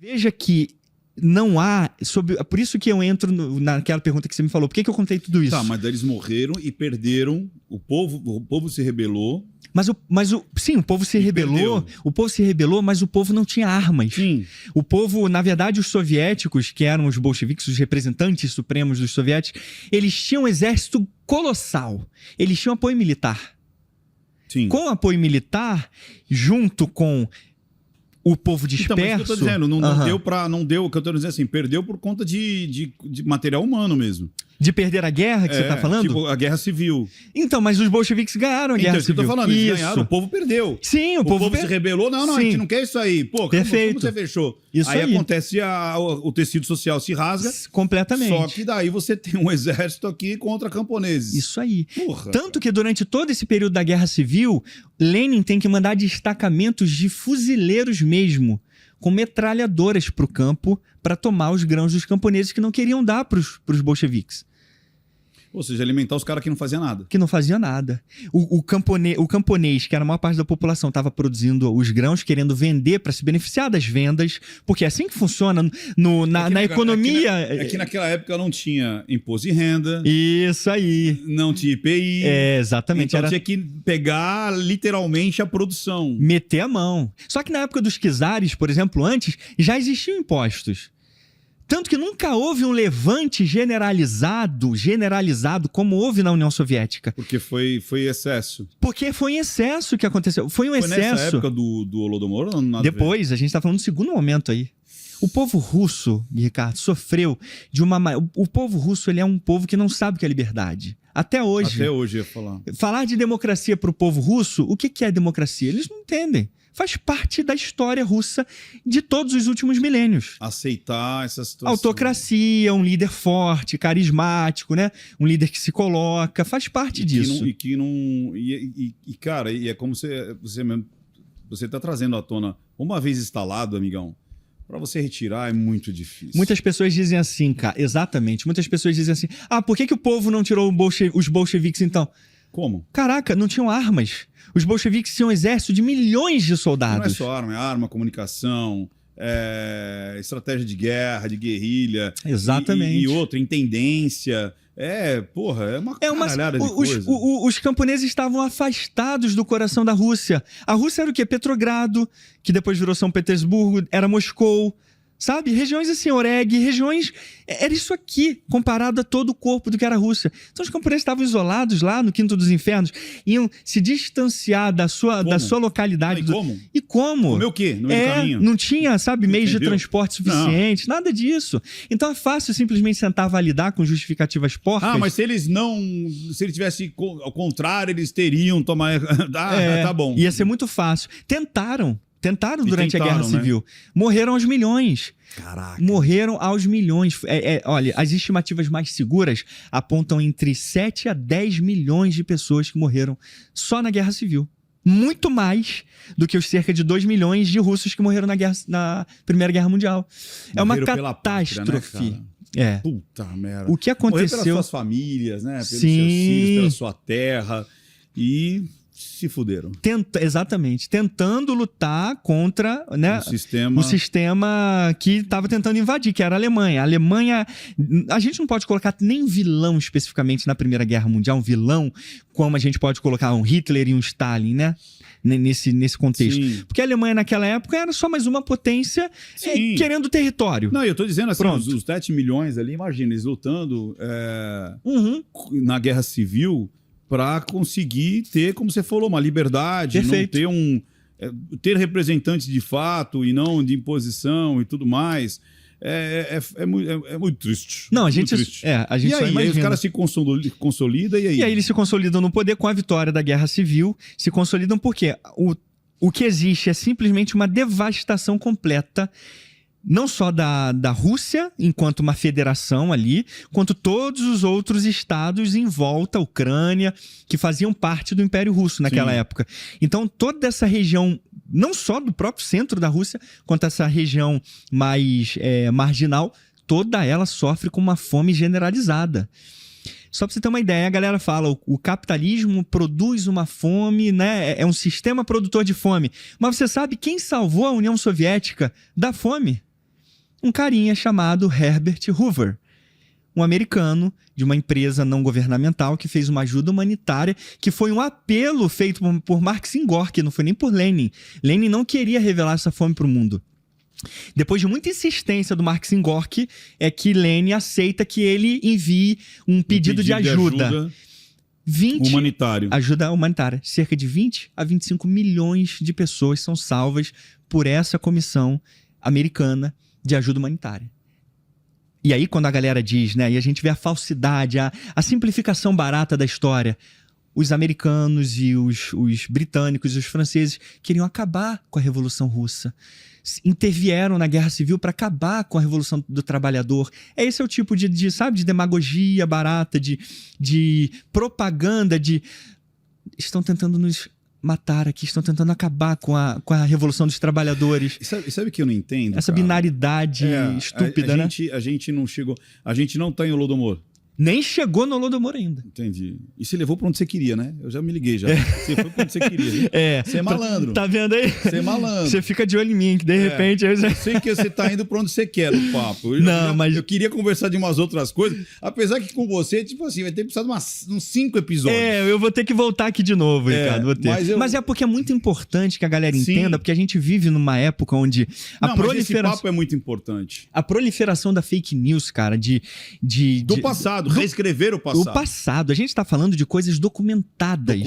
Veja que não há... Por isso que eu entro naquela pergunta que você me falou. Por que eu contei tudo isso? Tá, mas daí eles morreram e perderam. O povo se rebelou. Sim, o povo se rebelou. O povo se rebelou, mas o povo não tinha armas. Sim. O povo, na verdade, os soviéticos, que eram os bolcheviques, os representantes supremos dos soviéticos, eles tinham um exército colossal. Eles tinham apoio militar. Sim. Com apoio militar, junto com o povo disperso... Então, mas o que eu tô dizendo, não deu, o que eu tô dizendo assim, perdeu por conta de material humano mesmo. De perder a guerra que você tá falando? Tipo, a guerra civil. Então, mas os bolcheviques ganharam a guerra civil. Então, isso que eu tô falando, eles ganharam, o povo perdeu. Sim, o povo se rebelou, não, a gente não quer isso aí. Pô, perfeito. Como você fechou? Isso aí acontece, o tecido social se rasga. Completamente. Só que daí você tem um exército aqui contra camponeses. Isso aí. Porra. Tanto que durante todo esse período da Guerra Civil, Lenin tem que mandar destacamentos de fuzileiros mesmo, com metralhadoras para o campo, para tomar os grãos dos camponeses que não queriam dar para os bolcheviques. Ou seja, alimentar os caras que não faziam nada. Que não faziam nada. O camponês, que era a maior parte da população, estava produzindo os grãos, querendo vender para se beneficiar das vendas, porque é assim que funciona na economia. É que naquela época não tinha imposto de renda. Isso aí. Não tinha IPI. Exatamente. Então tinha que pegar literalmente a produção. Meter a mão. Só que na época dos czares, por exemplo, antes, já existiam impostos. Tanto que nunca houve um levante generalizado como houve na União Soviética. Porque foi excesso. Porque foi em excesso que aconteceu. Foi um excesso. Nessa época do Holodomor? Depois, a gente está falando do segundo momento aí. O povo russo, Ricardo, sofreu de uma... O povo russo, ele é um povo que não sabe o que é liberdade. Até hoje. Até hoje, eu ia falar. Falar de democracia para o povo russo, o que é democracia? Eles não entendem. Faz parte da história russa de todos os últimos milênios. Aceitar essa situação. Autocracia, um líder forte, carismático, né? Um líder que se coloca, faz parte disso. Cara, é como você tá trazendo à tona, uma vez instalado, amigão, para você retirar é muito difícil. Muitas pessoas dizem assim, cara, exatamente. Muitas pessoas dizem assim, por que o povo não tirou os bolcheviques então? Como? Caraca, não tinham armas. Os bolcheviques tinham um exército de milhões de soldados. Não é só arma, é arma, comunicação, estratégia de guerra, de guerrilha. Exatamente. E outra, intendência. É uma caralhada de coisa. Os camponeses estavam afastados do coração da Rússia. A Rússia era o quê? Petrogrado, que depois virou São Petersburgo, era Moscou. Sabe? Regiões assim, Oreg, regiões... Era isso aqui, comparado a todo o corpo do que era a Rússia. Então os camponeses estavam isolados lá no Quinto dos Infernos, iam se distanciar da sua localidade. E como? Comer o quê? No meio do caminho? Não tinha, sabe, meios de transporte suficientes, nada disso. Então é fácil simplesmente sentar validar com justificativas porcas. Mas se eles tivessem ao contrário, eles teriam tomar... tá bom. Ia ser muito fácil. Tentaram durante a Guerra Civil. Né? Morreram aos milhões. Caraca. Morreram aos milhões. Olha, as estimativas mais seguras apontam entre 7 a 10 milhões de pessoas que morreram só na Guerra Civil. Muito mais do que os cerca de 2 milhões de russos que morreram na Primeira Guerra Mundial. É uma catástrofe. Pátria, né, puta merda. O que aconteceu... Morrer pelas suas famílias, né? Pelos seus filhos, pela sua terra. E... se fuderam. Exatamente. Tentando lutar contra, né, um sistema que estava tentando invadir, que era a Alemanha. A Alemanha... A gente não pode colocar nem vilão especificamente na Primeira Guerra Mundial, um vilão como a gente pode colocar um Hitler e um Stalin, né? Nesse contexto. Sim. Porque a Alemanha naquela época era só mais uma potência querendo território. Não, eu tô dizendo assim, os 7 milhões ali, imagina, eles lutando na Guerra Civil... para conseguir ter, como você falou, uma liberdade, perfeito, não ter ter representantes de fato e não de imposição e tudo mais. É muito triste. Não, a gente triste. A gente e aí os caras se consolidam e aí? E aí eles se consolidam no poder com a vitória da Guerra Civil. Se consolidam porque o que existe é simplesmente uma devastação completa, não só da Rússia, enquanto uma federação ali, quanto todos os outros estados em volta, a Ucrânia, que faziam parte do Império Russo naquela época. Então, toda essa região, não só do próprio centro da Rússia, quanto essa região mais marginal, toda ela sofre com uma fome generalizada. Só para você ter uma ideia, a galera fala, o capitalismo produz uma fome, né? É um sistema produtor de fome. Mas você sabe quem salvou a União Soviética da fome? um carinha chamado Herbert Hoover, um americano de uma empresa não governamental que fez uma ajuda humanitária, que foi um apelo feito por Maxim Gorky, não foi nem por Lenin. Lenin não queria revelar essa fome para o mundo. Depois de muita insistência do Maxim Gorky, é que Lenin aceita que ele envie um pedido de ajuda. 20 humanitário. Ajuda humanitária. Cerca de 20 a 25 milhões de pessoas são salvas por essa comissão americana de ajuda humanitária. E aí, quando a galera diz, né, e a gente vê a falsidade, a simplificação barata da história, os americanos e os britânicos e os franceses queriam acabar com a Revolução Russa. Intervieram na Guerra Civil para acabar com a Revolução do Trabalhador. Esse é o tipo sabe, de demagogia barata, de propaganda, estão tentando nos matar aqui, estão tentando acabar com a Revolução dos Trabalhadores. Sabe que eu não entendo? Essa binaridade estúpida, né? A gente não chegou. A gente não tá em Holodomor. Nem chegou no Holodomor ainda. Entendi. E você levou pra onde você queria, né? Eu já me liguei já. Você foi pra onde você queria. Viu? Você é malandro. Tá vendo aí? Você é malandro. Você fica de olho em mim, que de repente... Eu sei que você tá indo pra onde você quer no papo. Eu queria conversar de umas outras coisas, apesar que com você, tipo assim, vai ter precisado de uns 5 episódios. Eu vou ter que voltar aqui de novo, Ricardo. Vou ter. Mas é porque é muito importante que a galera entenda, porque a gente vive numa época onde mas esse papo é muito importante. A proliferação da fake news, cara, do passado, reescrever o passado. O passado. A gente está falando de coisas documentadas.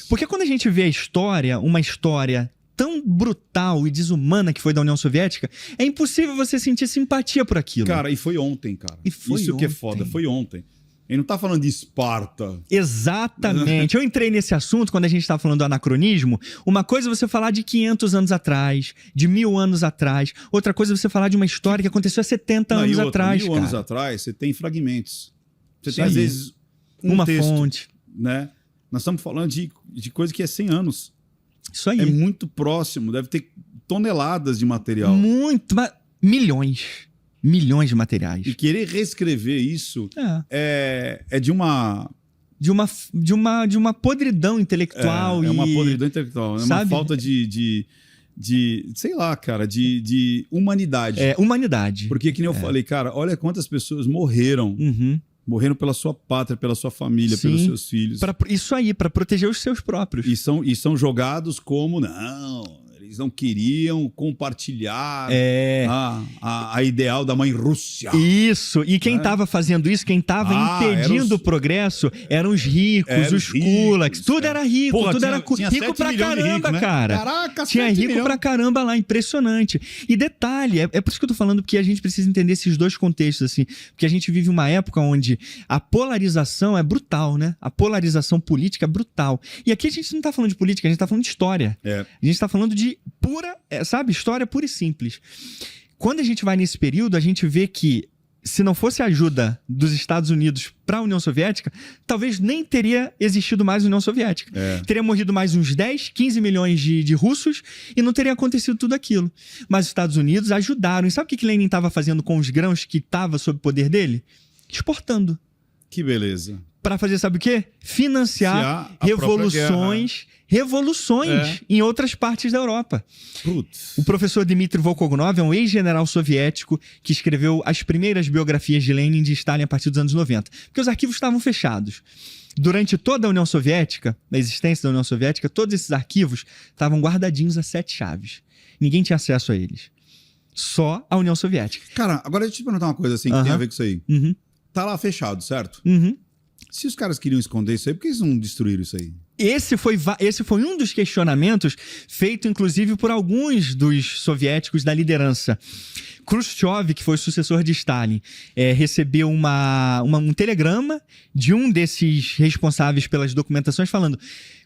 Porque quando a gente vê a história, uma história tão brutal e desumana que foi da União Soviética, é impossível você sentir simpatia por aquilo. Cara, e foi ontem, cara. Isso que é foda, foi ontem. Ele não tá falando de Esparta. Exatamente. Eu entrei nesse assunto quando a gente estava falando do anacronismo. Uma coisa é você falar de 500 anos atrás, de 1000 anos atrás. Outra coisa é você falar de uma história que aconteceu há 70 anos atrás, 1000 anos atrás, você tem fragmentos. Você tem, às vezes, uma texto, fonte. Né? Nós estamos falando de coisa que é 100 anos. Isso aí. É muito próximo. Deve ter toneladas de material. Milhões de materiais. E querer reescrever isso é de uma... De uma podridão intelectual. É uma podridão intelectual. É uma falta de sei lá, cara, de humanidade. Humanidade. Porque, que nem eu falei, cara, olha quantas pessoas morreram. Morreram pela sua pátria, pela sua família, pelos seus filhos. Isso aí, para proteger os seus próprios. E são jogados como, não, eles não queriam compartilhar a ideal da mãe Rússia. Isso, e quem estava fazendo isso, quem estava impedindo o progresso, eram os ricos, os kulaks, tudo era rico, tudo era rico pra caramba, né? Cara. Caraca, tinha rico pra caramba lá, impressionante. E detalhe, é por isso que eu tô falando, porque a gente precisa entender esses dois contextos, assim, porque a gente vive uma época onde a polarização é brutal, né? A polarização política é brutal. E aqui a gente não tá falando de política, a gente tá falando de história. A gente tá falando de pura, história pura e simples. Quando a gente vai nesse período, a gente vê que se não fosse a ajuda dos Estados Unidos para a União Soviética, talvez nem teria existido mais a União Soviética. Teria morrido mais uns 10, 15 milhões de russos e não teria acontecido tudo aquilo. Mas os Estados Unidos ajudaram. E sabe o que Lenin estava fazendo com os grãos que estava sob o poder dele? Exportando. Que beleza. Para fazer, sabe o quê? Financiar revoluções em outras partes da Europa. Putz. O professor Dmitry Volkogonov é um ex-general soviético que escreveu as primeiras biografias de Lenin e de Stalin a partir dos anos 90. Porque os arquivos estavam fechados. Durante toda a União Soviética, a existência da União Soviética, todos esses arquivos estavam guardadinhos a 7 chaves. Ninguém tinha acesso a eles. Só a União Soviética. Cara, agora deixa eu te perguntar uma coisa assim que tem a ver com isso aí. Tá lá fechado, certo? Se os caras queriam esconder isso aí, por que eles não destruíram isso aí? Esse foi um dos questionamentos feito, inclusive, por alguns dos soviéticos da liderança. Khrushchev, que foi o sucessor de Stalin, recebeu um telegrama de um desses responsáveis pelas documentações falando: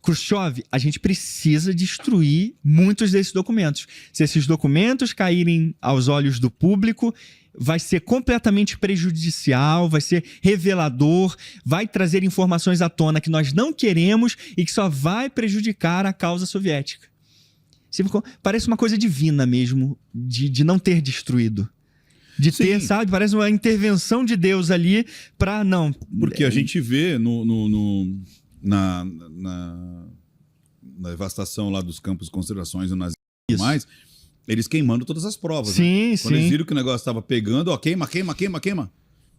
Khrushchev, a gente precisa destruir muitos desses documentos. Se esses documentos caírem aos olhos do público, vai ser completamente prejudicial, vai ser revelador, vai trazer informações à tona que nós não queremos e que só vai prejudicar a causa soviética. Parece uma coisa divina mesmo, de não ter destruído. De ter, sabe? Parece uma intervenção de Deus ali para não... Porque a gente vê na devastação lá dos campos de concentrações do nazismo e mais, eles queimando todas as provas. Sim, né? sim. Quando eles viram que o negócio estava pegando, ó, queima,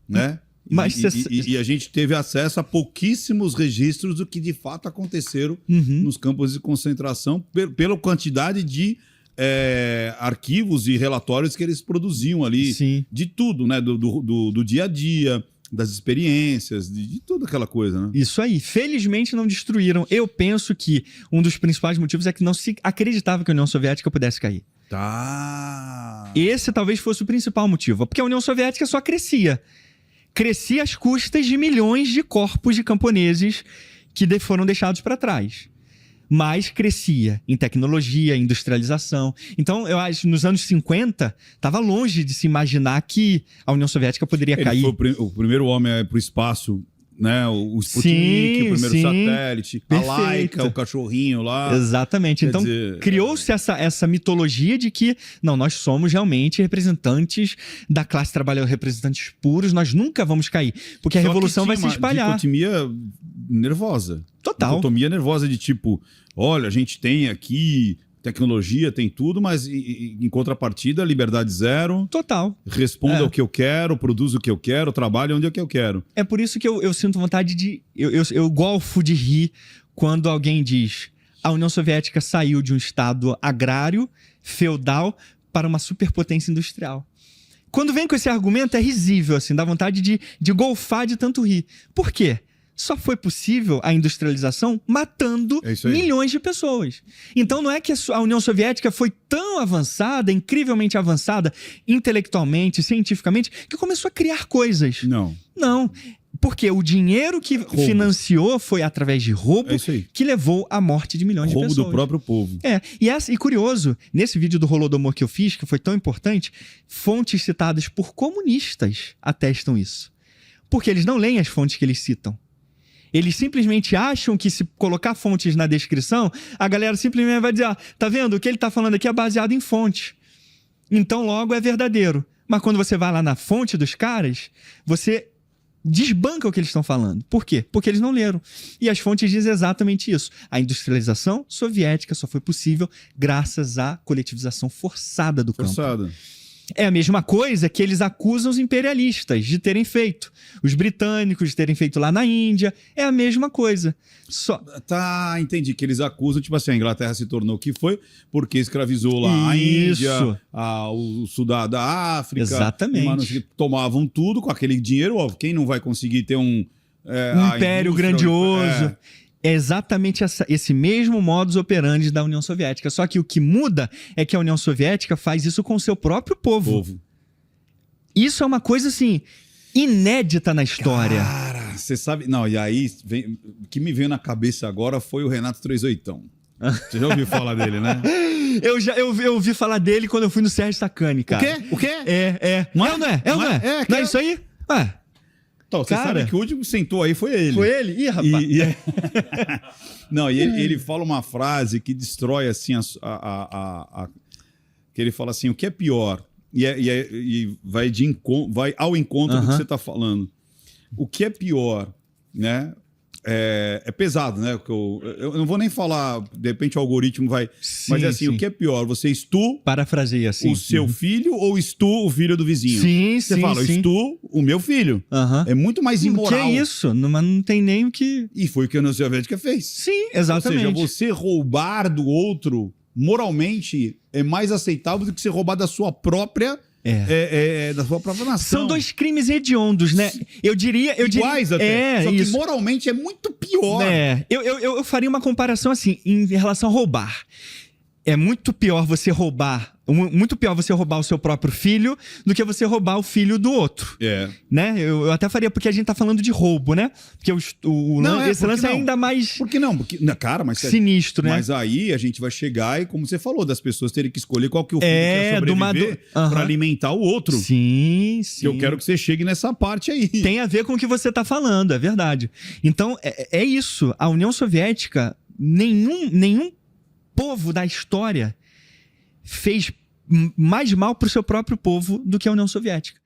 né? Mas e a gente teve acesso a pouquíssimos registros do que de fato aconteceram nos campos de concentração, pela quantidade de arquivos e relatórios que eles produziam ali. Sim. De tudo, né? Do dia a dia, das experiências, de toda aquela coisa, né? Isso aí. Felizmente não destruíram. Eu penso que um dos principais motivos é que não se acreditava que a União Soviética pudesse cair. Tá. Esse talvez fosse o principal motivo. Porque a União Soviética só crescia. Crescia às custas de milhões de corpos de camponeses que foram deixados para trás. Mas crescia em tecnologia, industrialização. Então, eu acho que nos anos 50, estava longe de se imaginar que a União Soviética poderia cair. Foi o primeiro homem para o espaço, né? O Sputnik, o primeiro satélite. Perfeito. A Laika, o cachorrinho lá. Exatamente. Então, criou-se essa mitologia de que, não, nós somos realmente representantes da classe trabalhadora, representantes puros, nós nunca vamos cair. Porque a revolução vai se espalhar. Dicotomia nervosa. Total. Dicotomia nervosa de tipo, olha, a gente tem aqui tecnologia, tem tudo, mas em contrapartida, liberdade zero. Total. Responda o que eu quero, produza o que eu quero, trabalhe onde é que eu quero. É por isso que eu sinto vontade de... Eu golfo de rir quando alguém diz a União Soviética saiu de um estado agrário, feudal, para uma superpotência industrial. Quando vem com esse argumento, é risível, assim, dá vontade de golfar de tanto rir. Por quê? Só foi possível a industrialização matando milhões de pessoas. Então não é que a União Soviética foi tão avançada, incrivelmente avançada, intelectualmente, cientificamente, que começou a criar coisas. Não. Não. Porque o dinheiro que financiou foi através de roubo que levou à morte de milhões de pessoas. Roubo do próprio povo. E curioso, nesse vídeo do Holodomor que eu fiz, que foi tão importante, fontes citadas por comunistas atestam isso. Porque eles não leem as fontes que eles citam. Eles simplesmente acham que se colocar fontes na descrição, a galera simplesmente vai dizer, tá vendo? O que ele tá falando aqui é baseado em fonte. Então, logo, é verdadeiro. Mas quando você vai lá na fonte dos caras, você desbanca o que eles estão falando. Por quê? Porque eles não leram. E as fontes dizem exatamente isso. A industrialização soviética só foi possível graças à coletivização forçada do campo. É a mesma coisa que eles acusam os imperialistas de terem feito. Os britânicos de terem feito lá na Índia. É a mesma coisa. Tá, entendi. Que eles acusam, tipo assim, a Inglaterra se tornou o que foi porque escravizou lá a Índia, o sul da África. Exatamente. Tomavam tudo com aquele dinheiro. Ó, quem não vai conseguir ter um império grandioso? É exatamente esse mesmo modus operandi da União Soviética. Só que o que muda é que a União Soviética faz isso com o seu próprio povo. Isso é uma coisa, assim, inédita na história. Cara, você sabe... Não, e aí, o que me veio na cabeça agora foi o Renato 38. Você já ouviu falar dele, né? Eu ouvi falar dele quando eu fui no Sérgio Sacani, cara. O quê? Não é isso aí? Então, você sabe que o último que sentou aí foi ele. Foi ele? Ih, rapaz. Não, e ele fala uma frase que destrói, assim, que ele fala assim, o que é pior? E vai ao encontro do que você está falando. O que é pior, né? É pesado, né? Eu não vou nem falar, de repente o algoritmo vai... Sim, mas é assim, o que é pior? Você parafraseia assim. O seu filho ou o filho do vizinho? Você fala, o meu filho. É muito mais imoral. Que é isso? Não tem nem o que... E foi o que a União Soviética fez. Sim, exatamente. Ou seja, você roubar do outro, moralmente, é mais aceitável do que você roubar da sua própria... da sua própria nação. São dois crimes hediondos, né? Eu diria... Iguais até. Só que moralmente é muito pior. Eu faria uma comparação assim, em relação a roubar. É muito pior você roubar... Muito pior você roubar o seu próprio filho do que você roubar o filho do outro. Né? Eu até faria, porque a gente tá falando de roubo, né? Porque esse lance é ainda mais... Por que não? Porque, cara, mas sinistro, né? Mas aí a gente vai chegar e, como você falou, das pessoas terem que escolher qual que o filho quer sobreviver pra alimentar o outro. Sim. Eu quero que você chegue nessa parte aí. Tem a ver com o que você tá falando, é verdade. Então, é isso. A União Soviética, nenhum povo da história fez mais mal pro seu próprio povo do que a União Soviética.